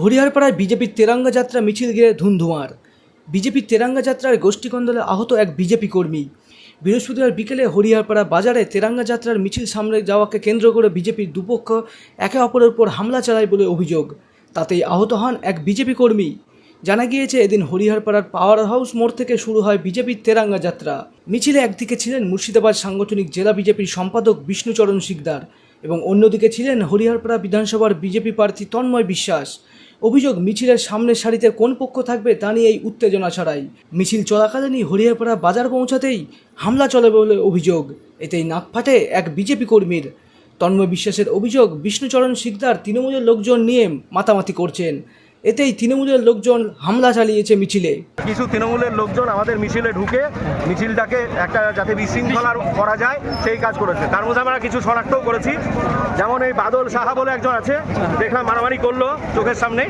হরিহরপাড়ায় বিজেপির তেরঙ্গা যাত্রা মিছিল ঘিরে ধুন্ধুমার। বিজেপির তেরঙ্গা যাত্রার গোষ্ঠীকন্দলে আহত এক বিজেপি কর্মী। বৃহস্পতিবার বিকেলে হরিহরপাড়া বাজারে তেরঙ্গা যাত্রার মিছিল সামনে যাওয়াকে কেন্দ্র করে বিজেপির দুপক্ষ একে অপরের উপর হামলা চালায় বলে অভিযোগ। তাতেই আহত হন এক বিজেপি কর্মী। জানা গিয়েছে, এদিন হরিহরপাড়ার পাওয়ার হাউস মোড় থেকে শুরু হয় বিজেপির তেরঙ্গা যাত্রা। মিছিলে একদিকে ছিলেন মুর্শিদাবাদ সাংগঠনিক জেলা বিজেপির সম্পাদক বিষ্ণুচরণ শিকদার এবং অন্যদিকে ছিলেন হরিহরপাড়া বিধানসভার বিজেপি প্রার্থী তন্ময় বিশ্বাস। অভিযোগ, মিছিলের সামনের সারিতে কোন পক্ষ থাকবে তা নিয়ে এই উত্তেজনা ছড়ায়। মিছিল চলাকালীনই হরিহরপাড়া বাজার পৌঁছাতেই হামলা চলে বলে অভিযোগ। এতেই নাক ফাটে এক বিজেপি কর্মীর। তন্ময় বিশ্বাসের অভিযোগ, বিষ্ণুচরণ শিকদার তৃণমূলের লোকজন নিয়ে মাতামাতি করছেন। এতেই তৃণমূলের লোকজন হামলা চালিয়েছে মিছিলে। কিছু তৃণমূলের লোকজন আমাদের মিছিলে ঢুকে মিছিলটাকে একটা যাতে বিশৃঙ্খলা করা যায় সেই কাজ করেছে। তার মধ্যে আমরা কিছু শনাক্তও করেছি, যেমন এই বাদল সাহা বলে একজন আছে, দেখলাম মারামারি করলো চোখের সামনে।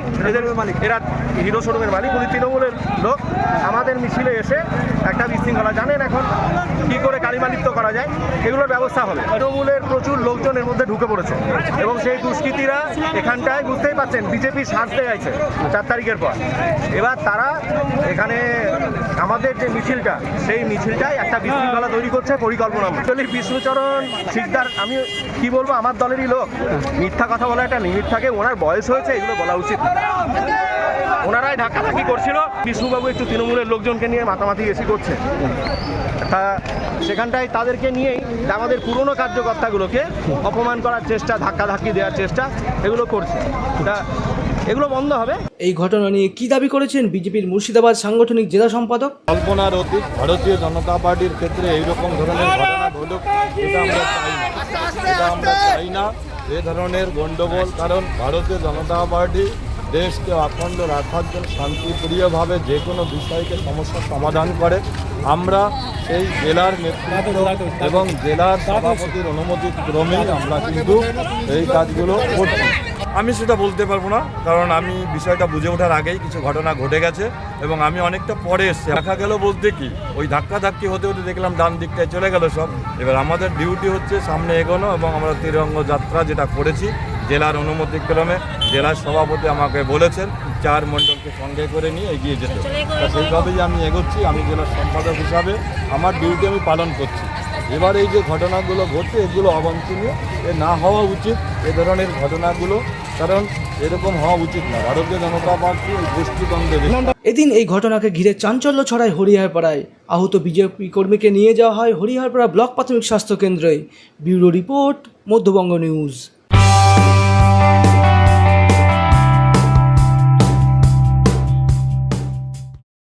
এরা হিরো শোরুমের মালিক, উনি তৃণমূলের লোক। আমাদের মিছিলে এসে একটা বিশৃঙ্খলা, জানেন এখন কি করে কালিমালিপ্ত করা যায়, এগুলোর ব্যবস্থা হবে। তৃণমূলের প্রচুর লোকজন এর মধ্যে ঢুকে পড়েছে এবং সেই দুষ্কৃতীরা এখানটায় বুঝতেই পারছেন বিজেপি সাজতে চাইছে 4 তারিখের পর। এবার তারা এখানে আমাদের যে মিছিলটা, সেই মিছিলটাই একটা বিশৃঙ্খলা তৈরি করছে পরিকল্পনা। অ্যাকচুয়ালি বিষ্ণুচরণ শিকদার, আমি কি বলবো, আমার দলেরই লোক। মিথ্যা কথা বলা একটা লিমিট থাকে, ওনার বয়স হয়েছে, এগুলো বলা উচিত। ওনারাই ধাক্কাধাক্কি করছিল, বিষ্ণুবাবু একটু তৃণমূলের লোকজনকে নিয়ে মাতামাতি বেশি করছে। তা সেখানটায় তাদেরকে নিয়েই আমাদের পুরনো কার্যকর্তাগুলোকে অপমান করার চেষ্টা, ধাক্কাধাক্কি দেওয়ার চেষ্টা, এগুলো করছে। তা এগুলো বন্ধ হবে। এই ঘটনা নিয়ে কি দাবি করেছেন বিজেপির মুর্শিদাবাদ সাংগঠনিক জেলা সম্পাদক? কল্পনার অতীত ভারতীয় জনতা পার্টির ক্ষেত্রে এইরকম ধরনের ঘটনা ঘটুক, এটা আমরা চাই না। এ ধরনের গণ্ডগোল, কারণ ভারতীয় জনতা পার্টি দেশকে অখণ্ড রাখার জন্য শান্তিপ্রিয়ভাবে যে কোনো বিষয়কে সমস্যার সমাধান করে। আমরা সেই জেলার নেতৃত্ব এবং জেলার সভাপতির অনুমতি ক্রমেই আমরা কিন্তু এই কাজগুলো করছি। আমি সেটা বলতে পারবো না, কারণ আমি বিষয়টা বুঝে ওঠার আগেই কিছু ঘটনা ঘটে গেছে এবং আমি অনেকটা পরে এসেছি। দেখা গেল বলতে কি, ওই ধাক্কাধাক্কি হতে হতে দেখলাম ডান দিকটায় চলে গেল সব। এবার আমাদের ডিউটি হচ্ছে সামনে এগোনো এবং আমরা তিরঙ্গা যাত্রা যেটা করেছি জেলার অনুমতিক্রমে, জেলার সভাপতি আমাকে বলেছেন 4 মণ্ডলকে সঙ্গে করে নিয়ে এগিয়ে যেতে। তা সেইভাবেই আমি এগোচ্ছি। আমি জেলার সম্পাদক হিসাবে আমার ডিউটি আমি পালন করছি। এবার এই যে ঘটনাগুলো ঘটছে, এগুলো অবাঞ্ছনীয়, এ না হওয়া উচিত এ ধরনের ঘটনাগুলো, কারণ এরকম হওয়া উচিত না। ভারতীয় জনতা পার্টি এই গোষ্ঠীদ্বন্দ্বে। এদিন এই ঘটনাকে ঘিরে চাঞ্চল্য ছড়ায় হরিহরপাড়ায়। আহত বিজেপি কর্মীকে নিয়ে যাওয়া হয় হরিহরপাড়া ব্লক প্রাথমিক স্বাস্থ্য কেন্দ্রে। Bureau report, Madhyabanga news.